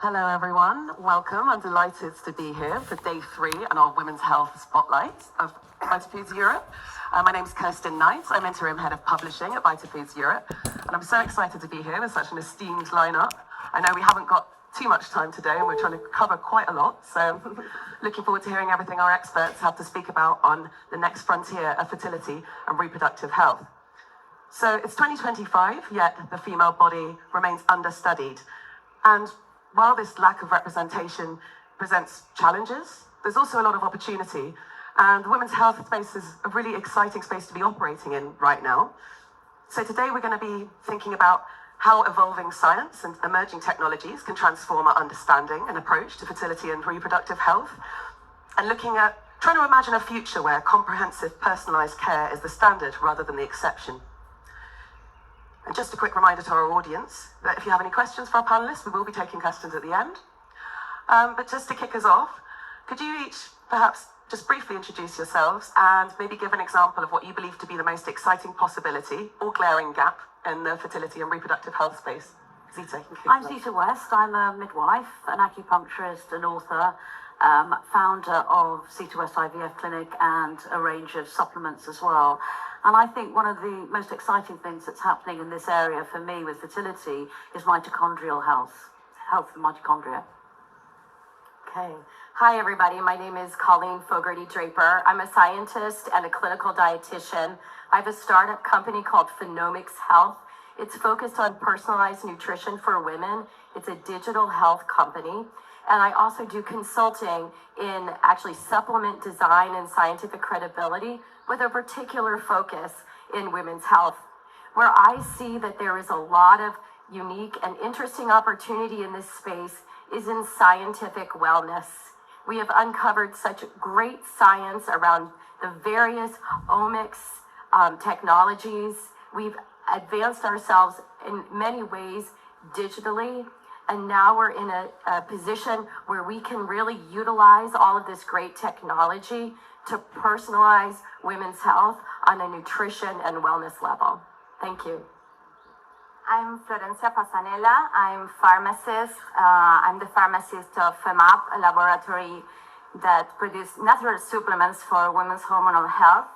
Hello everyone, welcome. I'm delighted to be here for day 3 and our Women's Health Spotlight of Vitafoods Europe. My name's Kirsten Knight, I'm Interim Head of Publishing at Vitafoods Europe, and I'm so excited to be here with such an esteemed lineup. I know we haven't got too much time today and we're trying to cover quite a lot, so looking forward to hearing everything our experts have to speak about on the next frontier of fertility and reproductive health. So it's 2025, yet the female body remains understudied. And while this lack of representation presents challenges, there's also a lot of opportunity. And the women's health space is a really exciting space to be operating in right now. So today we're going to be thinking about how evolving science and emerging technologies can transform our understanding and approach to fertility and reproductive health, and looking at trying to imagine a future where comprehensive personalized care is the standard rather than the exception. And just a quick reminder to our audience that if you have any questions for our panelists, we will be taking questions at the end. But just to kick us off, could you each perhaps just briefly introduce yourselves and maybe give an example of what you believe to be the most exciting possibility or glaring gap in the fertility and reproductive health space? Zita, you can kick I'm us off. Zita West. I'm a midwife, an acupuncturist, an author, founder of Zita West IVF Clinic and a range of supplements as well. And I think one of the most exciting things that's happening in this area for me with fertility is mitochondrial health of mitochondria. Okay. Hi, everybody. My name is Colleen Fogarty-Draper. I'm a scientist and a clinical dietitian. I have a startup company called FemmeUp Health. It's focused on personalized nutrition for women. It's a digital health company. And I also do consulting in actually supplement design and scientific credibility with a particular focus in women's health, where I see that there is a lot of unique and interesting opportunity in this space is in scientific wellness. We have uncovered such great science around the various omics technologies. We've advanced ourselves in many ways digitally, and now we're in a position where we can really utilize all of this great technology to personalize women's health on a nutrition and wellness level. Thank you. I'm Florencia Fasanella. I'm pharmacist. I'm the pharmacist of FemmeUp, a laboratory that produces natural supplements for women's hormonal health.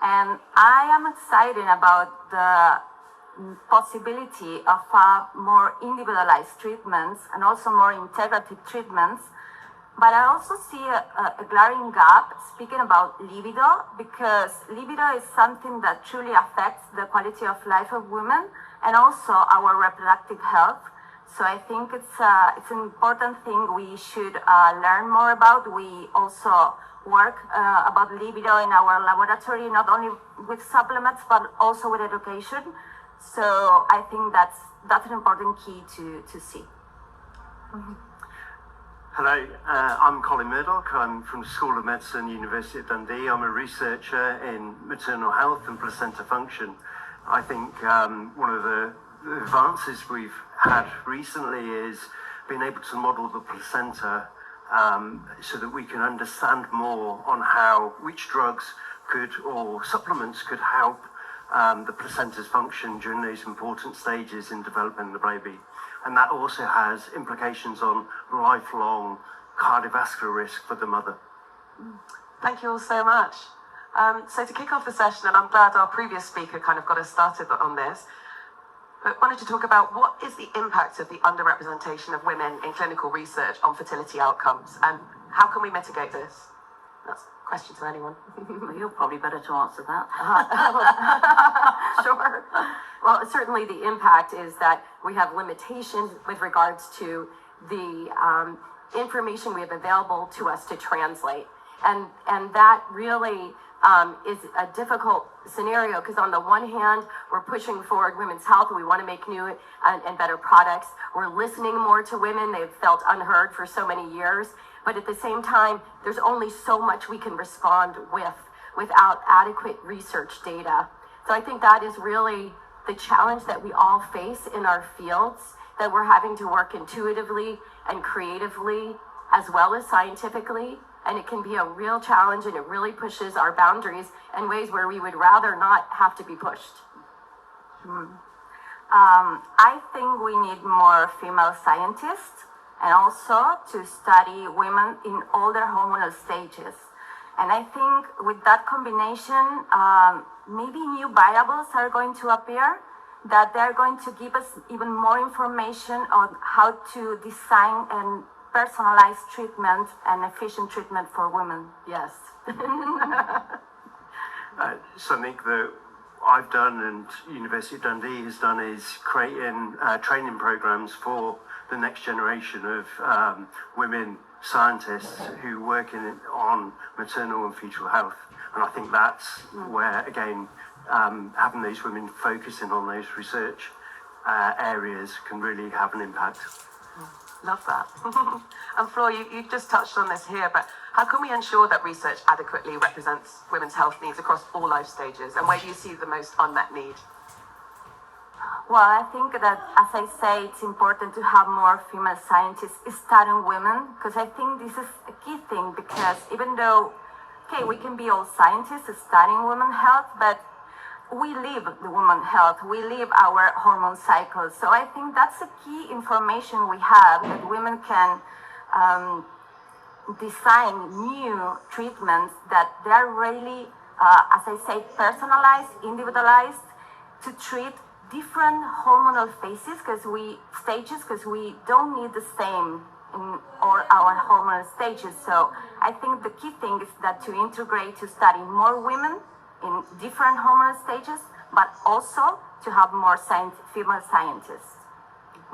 And I am excited about the possibility of more individualized treatments and also more integrative treatments. But I also see a glaring gap speaking about libido, because libido is something that truly affects the quality of life of women and also our reproductive health. So I think it's an important thing we should learn more about. We also work about libido in our laboratory, not only with supplements, but also with education. So I think that's an important key to see. Mm-hmm. Hello, I'm Colin Murdoch. I'm from the School of Medicine, University of Dundee. I'm a researcher in maternal health and placenta function. I think one of the advances we've had recently is being able to model the placenta so that we can understand more on which drugs or supplements could help the placenta's function during those important stages in developing the baby. And that also has implications on lifelong cardiovascular risk for the mother. Thank you all so much. So to kick off the session, and I'm glad our previous speaker kind of got us started on this, but wanted to talk about what is the impact of the underrepresentation of women in clinical research on fertility outcomes, and how can we mitigate this? That's a question to anyone. Well, you're probably better to answer that. Sure. Well, certainly the impact is that we have limitations with regards to the information we have available to us to translate. And that really is a difficult scenario, because on the one hand, we're pushing forward women's health. We want to make new and better products. We're listening more to women. They've felt unheard for so many years. But at the same time, there's only so much we can respond without adequate research data. So I think that is really the challenge that we all face in our fields, that we're having to work intuitively and creatively as well as scientifically. And it can be a real challenge, and it really pushes our boundaries in ways where we would rather not have to be pushed. I think we need more female scientists and also to study women in all their hormonal stages. And I think with that combination, maybe new variables are going to appear that they're going to give us even more information on how to design and personalized treatment and efficient treatment for women. Yes. Something that I've done and University of Dundee has done is creating training programs for the next generation of women scientists who work on maternal and fetal health. And I think that's where, again, having those women focusing on those research areas can really have an impact. Love that. And Flor, you just touched on this here, but how can we ensure that research adequately represents women's health needs across all life stages? And where do you see the most unmet need? Well, I think that, as I say, it's important to have more female scientists studying women, because I think this is a key thing, because even though, okay, we can be all scientists studying women's health, but we live the women's health, we live our hormone cycles. So I think that's the key information we have, that women can design new treatments that they're really, as I say, personalized, individualized, to treat different hormonal phases, because we don't need the same in all our hormonal stages. So I think the key thing is that to integrate, to study more women in different hormonal stages, but also to have more female scientists.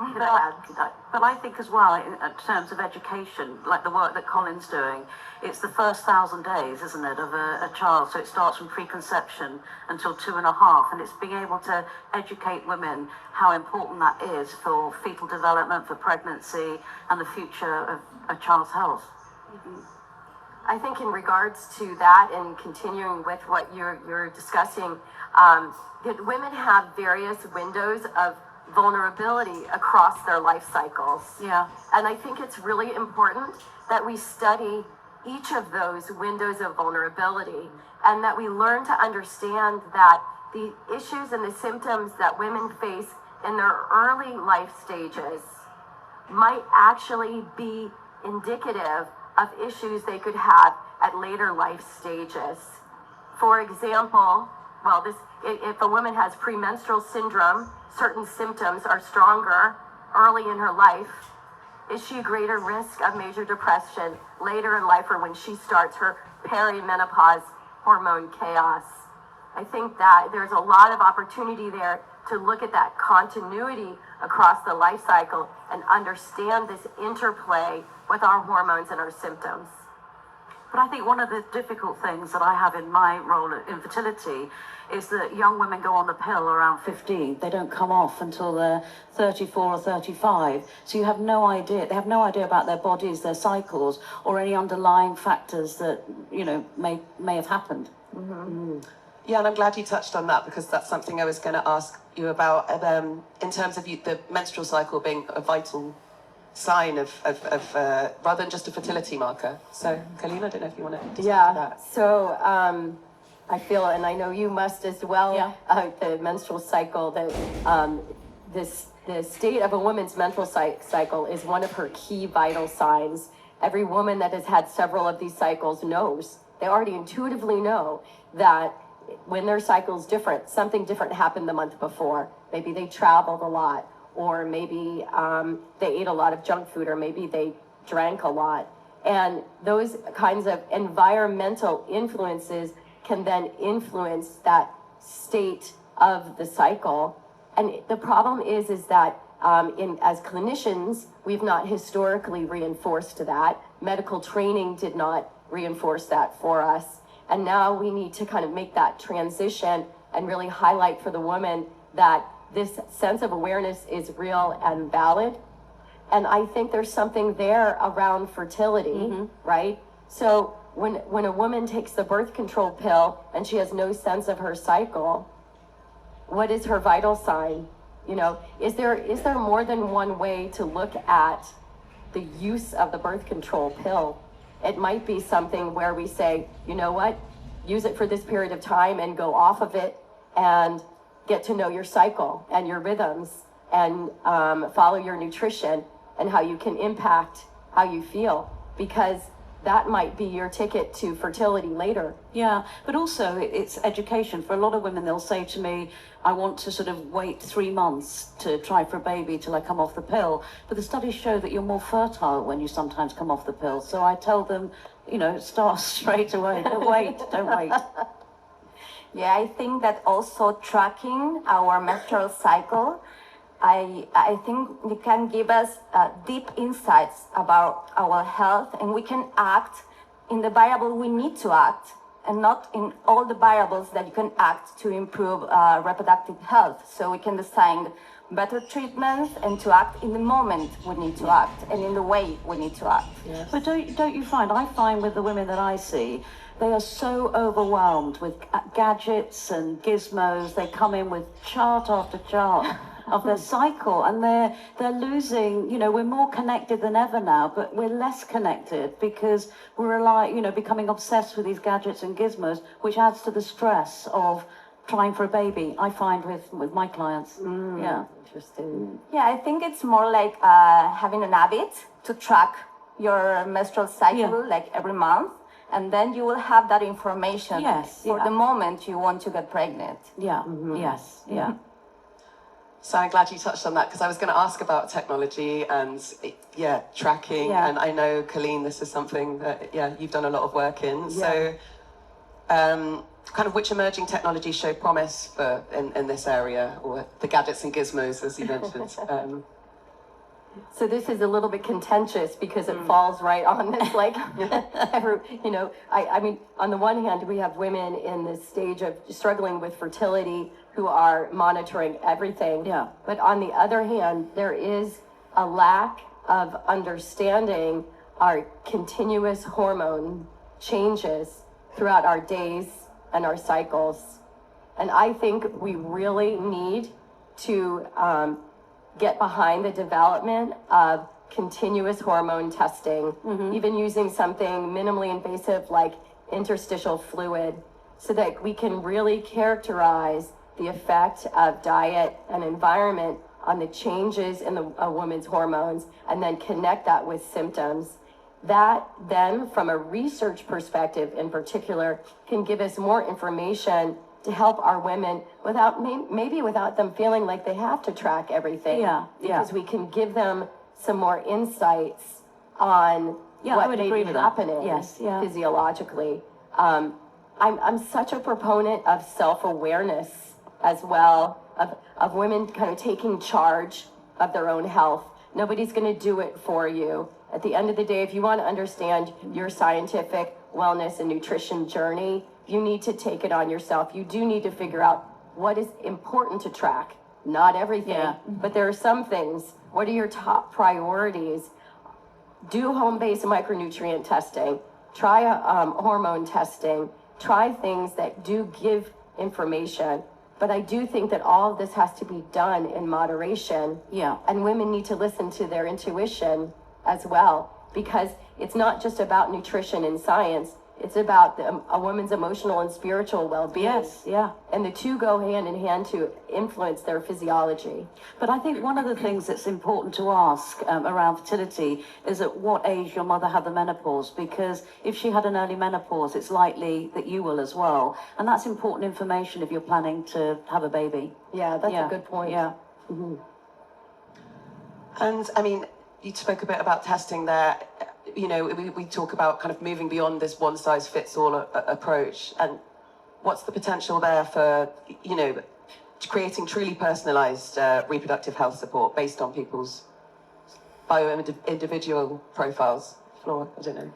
But I think as well, in terms of education, like the work that Colin's doing, it's the first 1,000 days, isn't it, of a child. So it starts from preconception until 2.5, and it's being able to educate women how important that is for fetal development, for pregnancy, and the future of a child's health. I think in regards to that, and continuing with what you're discussing, that women have various windows of vulnerability across their life cycles. Yeah. And I think it's really important that we study each of those windows of vulnerability, and that we learn to understand that the issues and the symptoms that women face in their early life stages might actually be indicative of issues they could have at later life stages. For example, if a woman has premenstrual syndrome, certain symptoms are stronger early in her life. Is she a greater risk of major depression later in life, or when she starts her perimenopause hormone chaos? I think that there's a lot of opportunity there to look at that continuity across the life cycle and understand this interplay with our hormones and our symptoms. But I think one of the difficult things that I have in my role in fertility is that young women go on the pill around 15. They don't come off until they're 34 or 35. So you have no idea. They have no idea about their bodies, their cycles, or any underlying factors that, may have happened. Mm-hmm. Yeah, and I'm glad you touched on that, because that's something I was going to ask you about, in terms of the menstrual cycle being a vital sign of rather than just a fertility marker. So, Colleen, I don't know if you want to discuss that. So I feel, and I know you must as well, the menstrual cycle, that the state of a woman's menstrual cycle is one of her key vital signs. Every woman that has had several of these cycles knows, they already intuitively know that when their cycle is different, something different happened the month before. Maybe they traveled a lot, or maybe they ate a lot of junk food, or maybe they drank a lot. And those kinds of environmental influences can then influence that state of the cycle. And the problem is that as clinicians, we've not historically reinforced that. Medical training did not reinforce that for us. And now we need to kind of make that transition and really highlight for the woman that this sense of awareness is real and valid. And I think there's something there around fertility, right? So when a woman takes the birth control pill and she has no sense of her cycle, what is her vital sign? Is there more than one way to look at the use of the birth control pill? It might be something where we say, you know what, use it for this period of time and go off of it and get to know your cycle and your rhythms and follow your nutrition and how you can impact how you feel, because that might be your ticket to fertility later. Yeah, but also it's education. For a lot of women, they'll say to me, I want to sort of wait 3 months to try for a baby till I come off the pill. But the studies show that you're more fertile when you sometimes come off the pill. So I tell them, start straight away. Don't wait. Yeah, I think that also tracking our menstrual cycle, I think it can give us deep insights about our health, and we can act in the variable we need to act, and not in all the variables that you can act to improve reproductive health. So we can design better treatments and to act in the moment we need to act and in the way we need to act. Yes. But don't you find, I find with the women that I see, they are so overwhelmed with gadgets and gizmos. They come in with chart after chart of their cycle, and they're losing, we're more connected than ever now, but we're less connected because we're becoming obsessed with these gadgets and gizmos, which adds to the stress of trying for a baby, I find with my clients. Yeah. Interesting. Yeah, I think it's more like having an habit to track your menstrual cycle like every month, and then you will have that information for the moment you want to get pregnant. Yeah. Yes. Yeah. So I'm glad you touched on that, because I was going to ask about technology and tracking. And I know, Colleen, this is something that you've done a lot of work in. So kind of which emerging technologies show promise for in this area, or the gadgets and gizmos, as you mentioned? So this is a little bit contentious because it falls right on this, like, I mean, on the one hand, we have women in this stage of struggling with fertility who are monitoring everything. Yeah. But on the other hand, there is a lack of understanding our continuous hormone changes throughout our days and our cycles. And I think we really need to get behind the development of continuous hormone testing, even using something minimally invasive like interstitial fluid, so that we can really characterize the effect of diet and environment on the changes in a woman's hormones, and then connect that with symptoms. That then, from a research perspective in particular, can give us more information to help our women without maybe without them feeling like they have to track everything. Because we can give them some more insights on what may be happening physiologically. I'm such a proponent of self-awareness as well, of women kind of taking charge of their own health. Nobody's going to do it for you. At the end of the day, if you want to understand your scientific wellness and nutrition journey, you need to take it on yourself. You do need to figure out what is important to track. Not everything, but there are some things. What are your top priorities? Do home-based micronutrient testing. Try hormone testing. Try things that do give information. But I do think that all of this has to be done in moderation. Yeah. And women need to listen to their intuition as well, because it's not just about nutrition and science. It's about a woman's emotional and spiritual well-being. Yes, yeah. And the two go hand in hand to influence their physiology. But I think one of the things that's important to ask around fertility is at what age your mother had the menopause, because if she had an early menopause, it's likely that you will as well. And that's important information if you're planning to have a baby. Yeah, that's a good point. Yeah. And I mean, you spoke a bit about testing there. We talk about kind of moving beyond this one-size-fits-all approach, and what's the potential there for, creating truly personalized reproductive health support based on people's individual profiles? Flora, I don't know.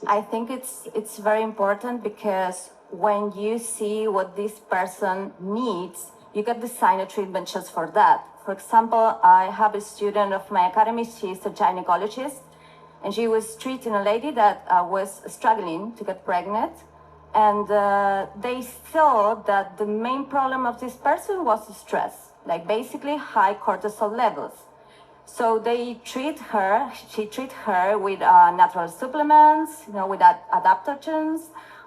I think it's very important, because when you see what this person needs, you can design a treatment just for that. For example, I have a student of my academy. She's a gynecologist, and she was treating a lady that was struggling to get pregnant. And they saw that the main problem of this person was stress, like basically high cortisol levels. So she treat her with natural supplements, with adaptogens.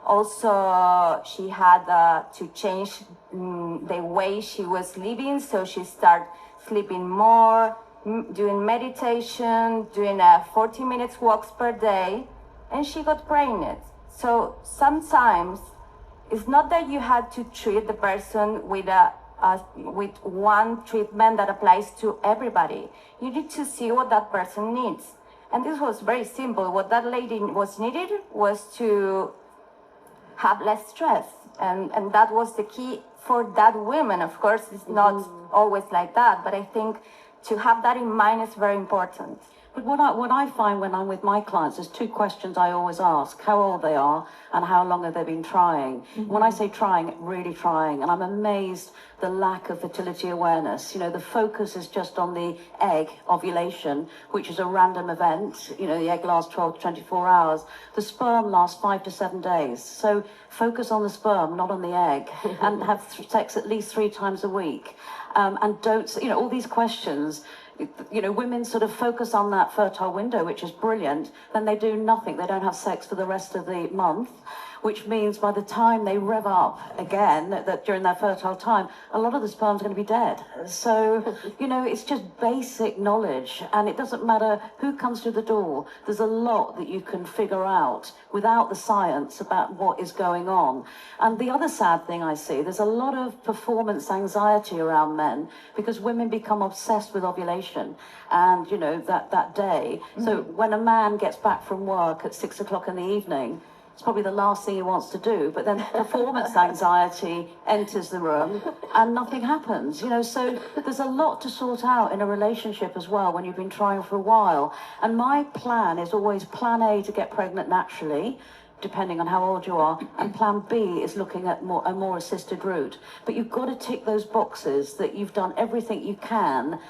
Also, she had to change the way she was living, so she started sleeping more, doing meditation, doing 40 minutes walks per day, and she got pregnant. So sometimes it's not that you had to treat the person with with one treatment that applies to everybody. You need to see what that person needs. And this was very simple. What that lady was needed was to have less stress. And that was the key for that woman. Of course, it's not always like that, but I think to have that in mind is very important. But what I find when I'm with my clients, there's two questions I always ask: how old they are and how long have they been trying. When I say trying, really trying, and I'm amazed the lack of fertility awareness. You know, the focus is just on the egg ovulation, which is a random event. You know, the egg lasts 12 to 24 hours. The sperm lasts 5 to 7 days. So focus on the sperm, not on the egg, and have sex at least 3 times a week. And don't, you know, all these questions. You know, women sort of focus on that fertile window, which is brilliant. Then they do nothing. They don't have sex for the rest of the month, which means by the time they rev up again, that during their fertile time, a lot of the sperm's going to be dead. So, you know, it's just basic knowledge, and it doesn't matter who comes through the door. There's a lot that you can figure out without the science about what is going on. And the other sad thing I see, there's a lot of performance anxiety around men because women become obsessed with ovulation and, you know, that day. So when a man gets back from work at 6 o'clock in the evening, it's probably the last thing he wants to do, but then performance anxiety enters the room and nothing happens, you know. So there's a lot to sort out in a relationship as well when you've been trying for a while. And my plan is always plan A, to get pregnant naturally, depending on how old you are, and plan B is looking at a more assisted route. But you've got to tick those boxes that you've done everything you can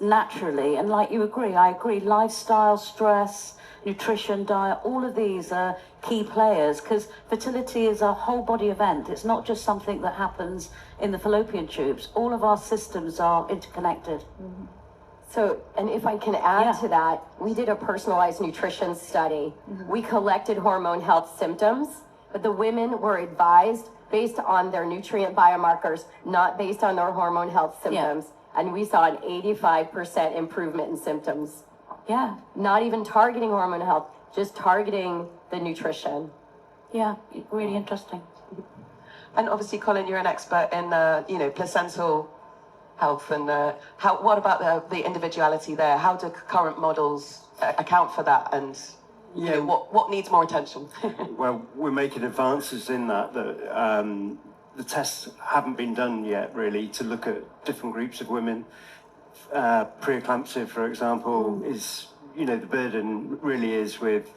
naturally. And like you agree, I agree, lifestyle, stress, nutrition, diet, all of these are key players, because fertility is a whole body event. It's not just something that happens in the fallopian tubes. All of our systems are interconnected. So, and if I can add to that, we did a personalized nutrition study. We collected hormone health symptoms, but the women were advised based on their nutrient biomarkers, not based on their hormone health symptoms. And we saw an 85% improvement in symptoms. Yeah. Not even targeting hormone health, just targeting the nutrition. Yeah, really interesting. And obviously, Colin, you're an expert in, you know, placental health, and what about the individuality there? How do current models account for that, and you know, what needs more attention? Well, we're making advances in that. The tests haven't been done yet, really, to look at different groups of women. Preeclampsia, for example, is, you know, the burden really is with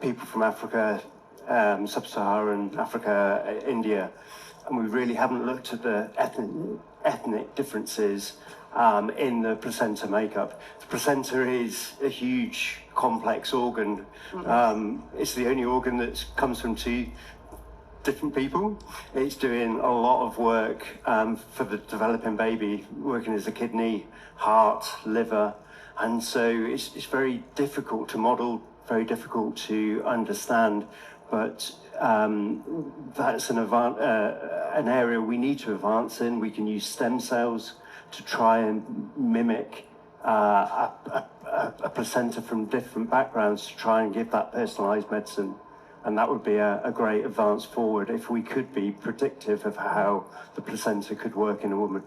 people from Africa, sub-Saharan Africa, India, and we really haven't looked at the ethnic differences in the placenta makeup. The placenta is a huge, complex organ. It's the only organ that comes from 2 different people. It's doing a lot of work for the developing baby, working as a kidney, heart, liver, and so it's very difficult to model, very difficult to understand, but that's an area we need to advance in. We can use stem cells to try and mimic a placenta from different backgrounds to try and give that personalized medicine. And that would be a great advance forward if we could be predictive of how the placenta could work in a woman.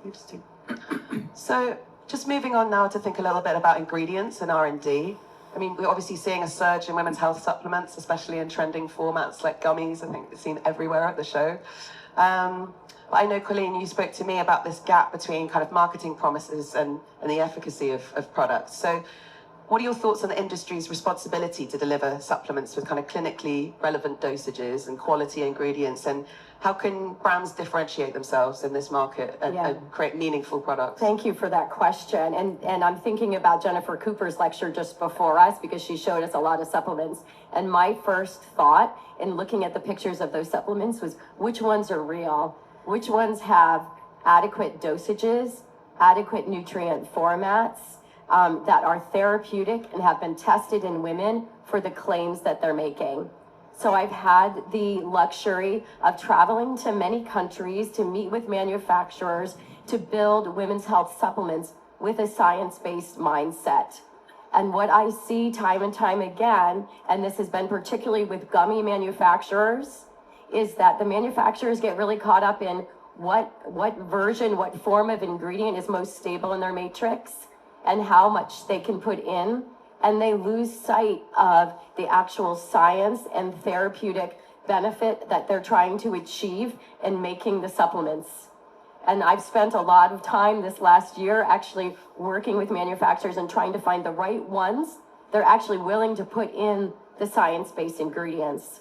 Interesting. So, just moving on now to think a little bit about ingredients and R&D. I mean, we're obviously seeing a surge in women's health supplements, especially in trending formats like gummies. I think it's seen everywhere at the show. But I know, Colleen, you spoke to me about this gap between kind of marketing promises and the efficacy of products. So what are your thoughts on the industry's responsibility to deliver supplements with kind of clinically relevant dosages and quality ingredients? And how can brands differentiate themselves in this market and create meaningful products? Thank you for that question. And I'm thinking about Jennifer Cooper's lecture just before us, because she showed us a lot of supplements. And my first thought in looking at the pictures of those supplements was, which ones are real? Which ones have adequate dosages, adequate nutrient formats, that are therapeutic and have been tested in women for the claims that they're making. So I've had the luxury of traveling to many countries to meet with manufacturers to build women's health supplements with a science-based mindset. And what I see time and time again, and this has been particularly with gummy manufacturers, is that the manufacturers get really caught up in what version, what form of ingredient is most stable in their matrix and how much they can put in. And they lose sight of the actual science and therapeutic benefit that they're trying to achieve in making the supplements. And I've spent a lot of time this last year actually working with manufacturers and trying to find the right ones they're actually willing to put in the science-based ingredients.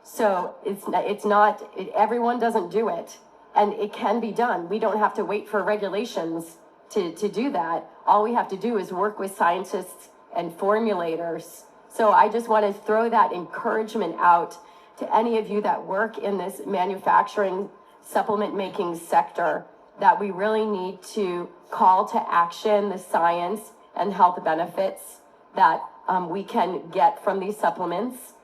So everyone doesn't do it, and it can be done. We don't have to wait for regulations to do that. All we have to do is work with scientists and formulators. So I just want to throw that encouragement out to any of you that work in this manufacturing supplement making sector, that we really need to call to action the science and health benefits that we can get from these supplements.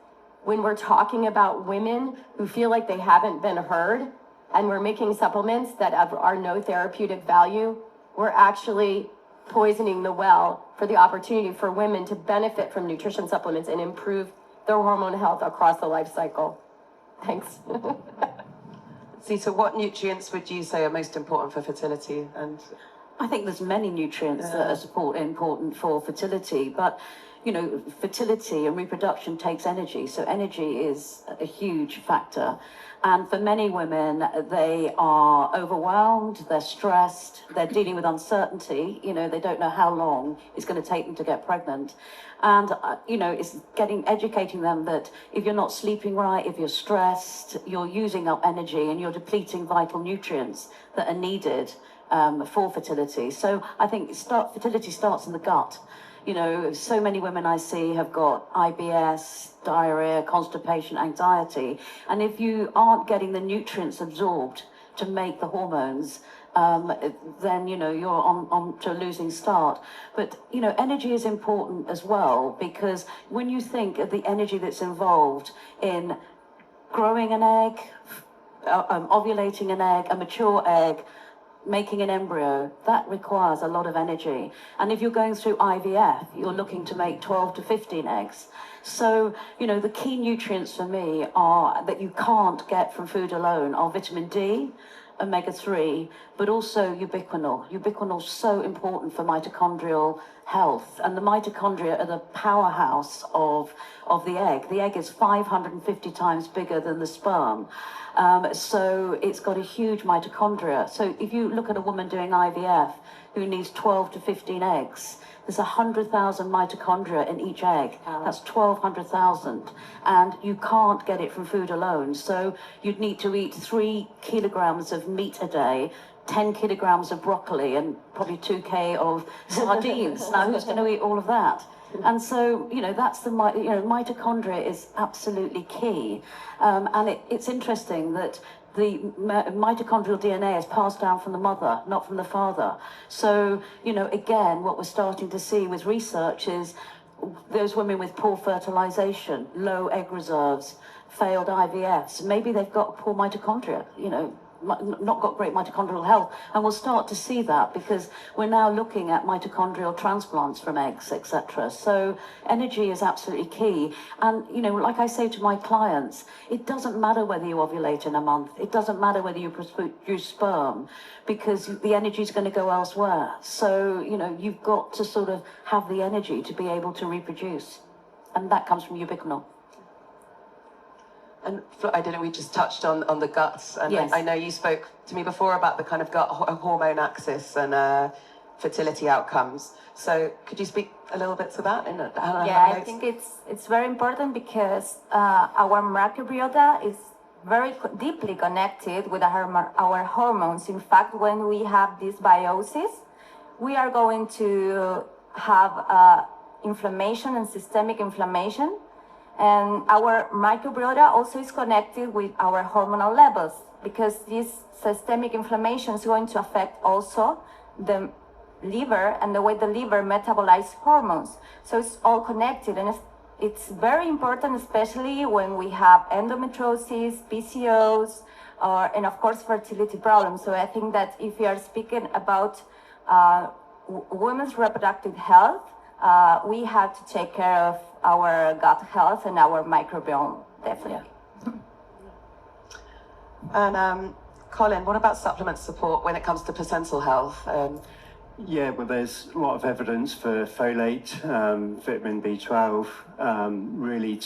When we're talking about women who feel like they haven't been heard and we're making supplements that are no therapeutic value, we're actually poisoning the well for the opportunity for women to benefit from nutrition supplements and improve their hormone health across the life cycle. Thanks. Zita, what nutrients would you say are most important for fertility? And I think there's many nutrients that are important for fertility, but you know, fertility and reproduction takes energy, so energy is a huge factor. And for many women, they are overwhelmed, they're stressed, they're dealing with uncertainty, you know, they don't know how long it's going to take them to get pregnant. And, you know, it's educating them that if you're not sleeping right, if you're stressed, you're using up energy and you're depleting vital nutrients that are needed for fertility. So I think fertility starts in the gut. You know, so many women I see have got IBS, diarrhea, constipation, anxiety. And if you aren't getting the nutrients absorbed to make the hormones, then, you know, you're on to a losing start. But, you know, energy is important as well, because when you think of the energy that's involved in growing an egg, ovulating an egg, a mature egg, making an embryo, that requires a lot of energy. And if you're going through IVF, you're looking to make 12 to 15 eggs. So, you know, the key nutrients for me are that you can't get from food alone are vitamin D, omega-3, but also ubiquinol. Ubiquinol is so important for mitochondrial health, and the mitochondria are the powerhouse of the egg. The egg is 550 times bigger than the sperm. So it's got a huge mitochondria. So if you look at a woman doing IVF who needs 12 to 15 eggs, there's 100,000 mitochondria in each egg. That's 1,200,000. And you can't get it from food alone. So you'd need to eat 3 kilograms of meat a day, 10 kilograms of broccoli, and probably 2K of sardines. Now, who's going to eat all of that? And so, you know, that's mitochondria is absolutely key. And it's interesting that the mitochondrial DNA is passed down from the mother, not from the father. So, you know, again, what we're starting to see with research is those women with poor fertilization, low egg reserves, failed IVFs, maybe they've got poor mitochondria, you know, not got great mitochondrial health. And we'll start to see that because we're now looking at mitochondrial transplants from eggs, etc. So energy is absolutely key. And, you know, like I say to my clients, it doesn't matter whether you ovulate in a month. It doesn't matter whether you produce sperm, because the energy is going to go elsewhere. So, you know, you've got to sort of have the energy to be able to reproduce. And that comes from ubiquinol. And I don't know, we just touched on the guts, and yes. I know you spoke to me before about the kind of gut hormone axis and fertility outcomes. So could you speak a little bit to that? Yeah, I think it's very important because our microbiota is very deeply connected with our hormones. In fact, when we have this biosis, we are going to have inflammation and systemic inflammation. And our microbiota also is connected with our hormonal levels, because this systemic inflammation is going to affect also the liver and the way the liver metabolizes hormones. So it's all connected, and it's very important, especially when we have endometriosis, PCOS, and of course fertility problems. So I think that if we are speaking about women's reproductive health, we have to take care of our gut health and our microbiome, definitely. And Colin, what about supplement support when it comes to placental health? Yeah, well, there's a lot of evidence for folate, vitamin B12, really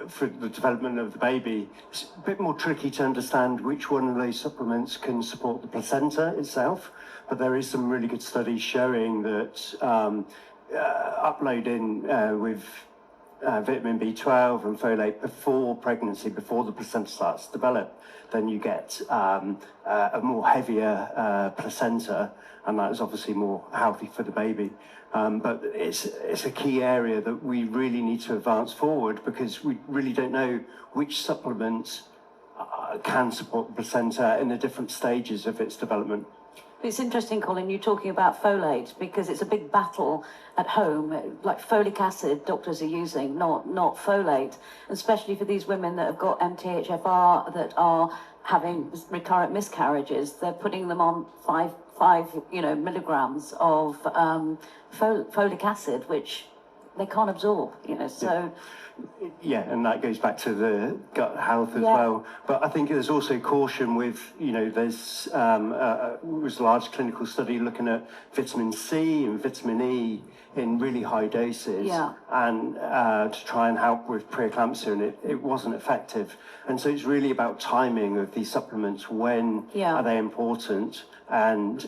for the development of the baby. It's a bit more tricky to understand which one of those supplements can support the placenta itself, but there is some really good studies showing that uploading with vitamin B12 and folate before pregnancy, before the placenta starts to develop, then you get a more heavier placenta, and that is obviously more healthy for the baby. But it's a key area that we really need to advance forward, because we really don't know which supplements can support the placenta in the different stages of its development. It's interesting, Colin, you're talking about folate, because it's a big battle at home. Like folic acid, doctors are using, not folate, especially for these women that have got MTHFR that are having recurrent miscarriages. They're putting them on five milligrams of folic acid, which they can't absorb. So. Yeah, and that goes back to the gut health as well. But I think there's also caution with, there's was a large clinical study looking at vitamin C and vitamin E in really high doses, and to try and help with preeclampsia, and it wasn't effective. And so it's really about timing of these supplements. When are they important? And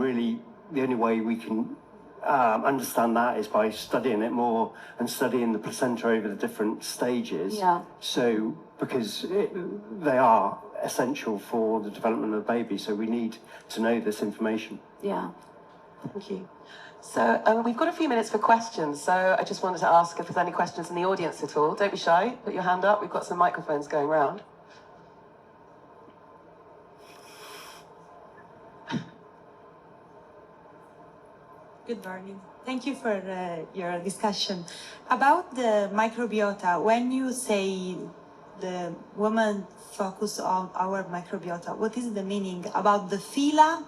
really the only way we can understand that is by studying it more and studying the placenta over the different stages. So, because they are essential for the development of the baby, so we need to know this information. Thank you. So we've got a few minutes for questions, so I just wanted to ask if there's any questions in the audience at all. Don't be shy, put your hand up. We've got some microphones going around. Good morning. Thank you for your discussion. About the microbiota, when you say the woman focus on our microbiota, what is the meaning? About the phyla,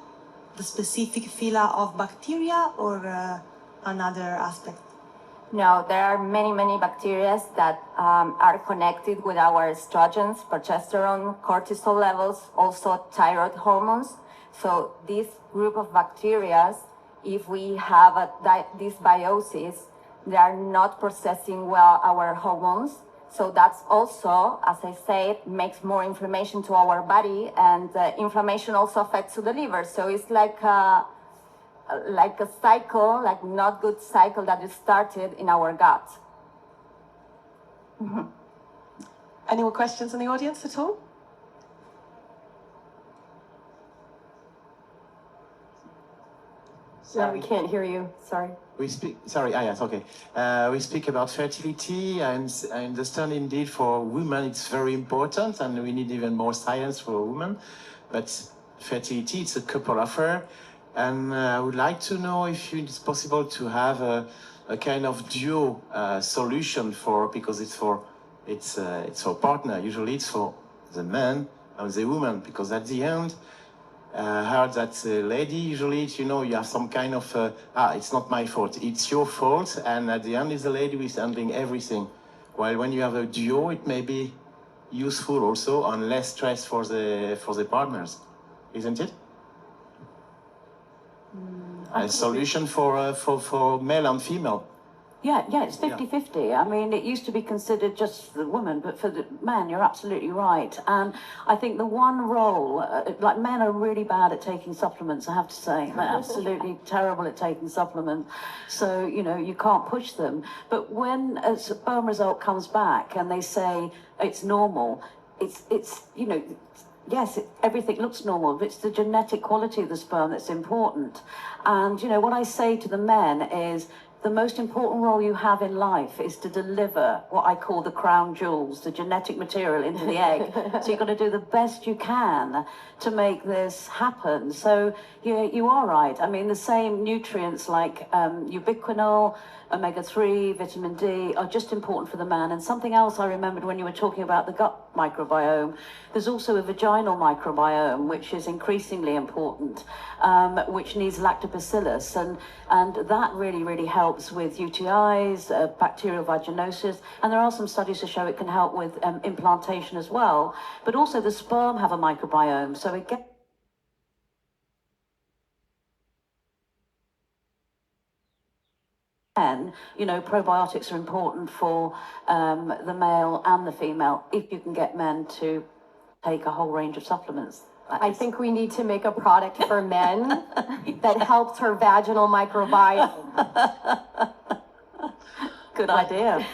the specific phyla of bacteria, or another aspect? No, there are many bacteria that are connected with our estrogens, progesterone, cortisol levels, also thyroid hormones. So this group of bacteria, if we have this dysbiosis, they are not processing well our hormones. So that's also, as I said, makes more inflammation to our body, and inflammation also affects the liver. So it's like a cycle, like not good cycle that is started in our gut. Any more questions in the audience at all? No, we can't hear you. Sorry. We speak about fertility, and I understand indeed for women it's very important, and we need even more science for women. But fertility, it's a couple affair, and I would like to know if it's possible to have a kind of duo solution because it's for partner. Usually it's for the man and the woman, because at the end, heard that lady, usually, you have some kind of, it's not my fault, it's your fault, and at the end is the lady who is handling everything. While when you have a duo, it may be useful also, and less stress for the partners, isn't it? A solution for male and female. Yeah, it's 50-50. I mean, it used to be considered just the woman, but for the man, you're absolutely right. And I think the one role, like men are really bad at taking supplements, I have to say. They're absolutely terrible at taking supplements. So, you can't push them. But when a sperm result comes back and they say it's normal, it's yes, everything looks normal, but it's the genetic quality of the sperm that's important. And, what I say to the men is, the most important role you have in life is to deliver what I call the crown jewels, the genetic material into the egg. So you've got to do the best you can to make this happen. So you are right. I mean, the same nutrients like ubiquinol, omega-3, vitamin D are just important for the man. And something else I remembered when you were talking about the gut microbiome, there's also a vaginal microbiome, which is increasingly important, which needs lactobacillus. And that really, really helps with UTIs, bacterial vaginosis. And there are some studies to show it can help with implantation as well. But also the sperm have a microbiome. So again, you know, probiotics are important for the male and the female if you can get men to take a whole range of supplements. I think we need to make a product for men that helps her vaginal microbiome. Good idea.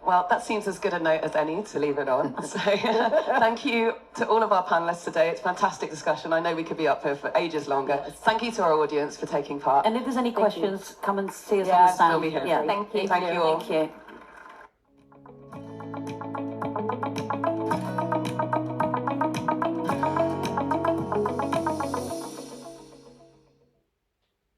Well, that seems as good a note as any to leave it on. So thank you to all of our panelists today. It's a fantastic discussion. I know we could be up here for ages longer. Thank you to our audience for taking part. And if there's any questions, come and see us on the stand. We'll be here. Yeah. Thank you. Thank you all. Thank you.